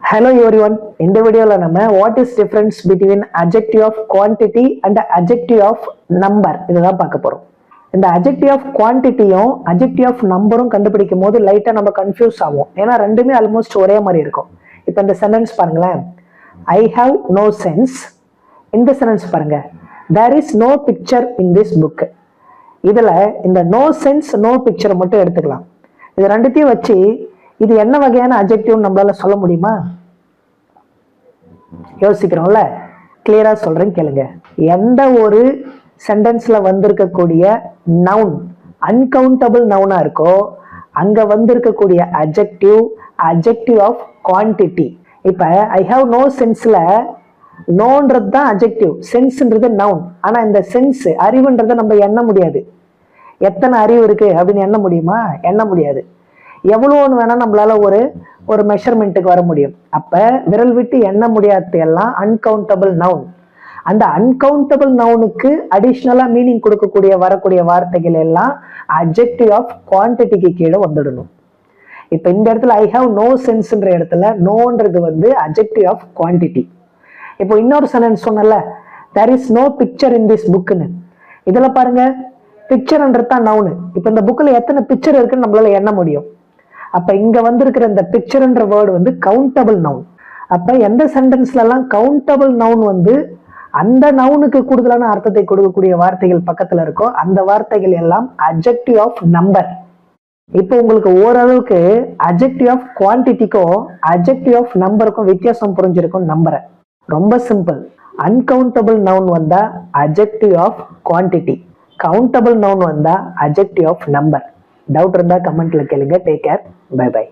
Hello everyone. இந்த வீடியோல நம்ம what is difference between adjective of quantity and adjective of number இதுதான் பார்க்க போறோம். இந்த adjective of quantityயும் adjective of numberம் கண்டுபிடிக்கும் போது லைட்டா நம்ம கன்ஃபியூஸ் ஆகும். ஏன்னா ரெண்டுமே ஆல்மோஸ்ட் ஒரே மாதிரி இருக்கும். இப்போ இந்த சென்டென்ஸ் பாருங்களேன். I have no sense. இந்த சென்டென்ஸ் பாருங்க. There is no picture in this book. இதுல இந்த no sense no picture மட்டும் எடுத்துக்கலாம். இது ரெண்டுத்தையும் வச்சு இது என்ன வகையான அட்ஜெக்டிவ் நம்மளால சொல்ல முடியுமா? யோசிக்கிறோம்ல, கிளியரா சொல்றேன் கேளுங்க. எந்த ஒரு சென்டென்ஸ்ல வந்திருக்கக்கூடிய நவுன் அன்கவுண்டபிள் நவுனா இருக்கோ அங்க வந்திருக்கக்கூடிய அட்ஜெக்டிவ் ஆஃப் குவான்டிட்டி. இப்ப ஐ ஹாவ் நோ சென்ஸ்ல நோன்றது தான் அட்ஜெக்டிவ், சென்ஸ்ன்றது நவுன். ஆனா இந்த சென்ஸ் அறிவுன்றதை நம்ம எண்ண முடியாது. எத்தனை அறிவு இருக்கு அப்படின்னு எண்ண முடியுமா? எண்ண முடியாது. எவ்வளோன்னு வேணா நம்மளால ஒரு மெஷர்மெண்ட்டுக்கு வர முடியும். அப்ப விரல் விட்டு எண்ண முடியாத எல்லாம் அன்கவுண்டபிள் நவுன். அந்த அன்கவுண்டபிள் நவுனுக்கு அடிஷ்னலா மீனிங் கொடுக்கக்கூடிய வரக்கூடிய வார்த்தைகள் எல்லாம் அட்ஜெக்டிவ் ஆஃப் குவான்டிட்டிக்கு கீழே வந்துடணும். இப்ப இந்த இடத்துல ஐ ஹாவ் நோ சென்ஸ்ன்ற இடத்துல நோன்றது வந்து அட்ஜெக்டிவ் ஆஃப் குவான்டிட்டி. இப்போ இன்னொரு சென்டென்ஸ் சொன்னல, there is no picture in this புக்னு. இதுல பாருங்க, பிக்சர்ன்றது தான் நவுனு. இப்ப இந்த புக்ல எத்தனை பிக்சர் இருக்குன்னு நம்மளால எண்ண முடியும். அப்ப இங்க வந்திருக்கிற இந்த பிக்சர்ன்ற வேர்டு வந்து கவுண்டபிள் நவுன். அப்ப எந்த சென்டென்ஸ்ல எல்லாம் கவுண்டபிள் நவுன் வந்து அந்த நவுனுக்கு கூடுதலான அர்த்தத்தை கொடுக்கக்கூடிய வார்த்தைகள் பக்கத்துல இருக்கோ அந்த வார்த்தைகள் எல்லாம் அட்ஜெக்டிவ் ஆஃப் நம்பர். இப்போ உங்களுக்கு ஓரளவுக்கு அட்ஜெக்டிவ் ஆஃப் குவான்டிட்டிக்கும் அட்ஜெக்டிவ் ஆஃப் நம்பருக்கும் வித்தியாசம் புரிஞ்சிருக்கும் நம்புறேன். ரொம்ப சிம்பிள். அன்கவுண்டபிள் நவுன் வந்தா adjective of quantity, countable noun வந்தா அட்ஜெக்டிவ் ஆஃப் நம்பர். டவுட் இருந்தா கமெண்ட்ல கேளுங்க. Take care. Bye by.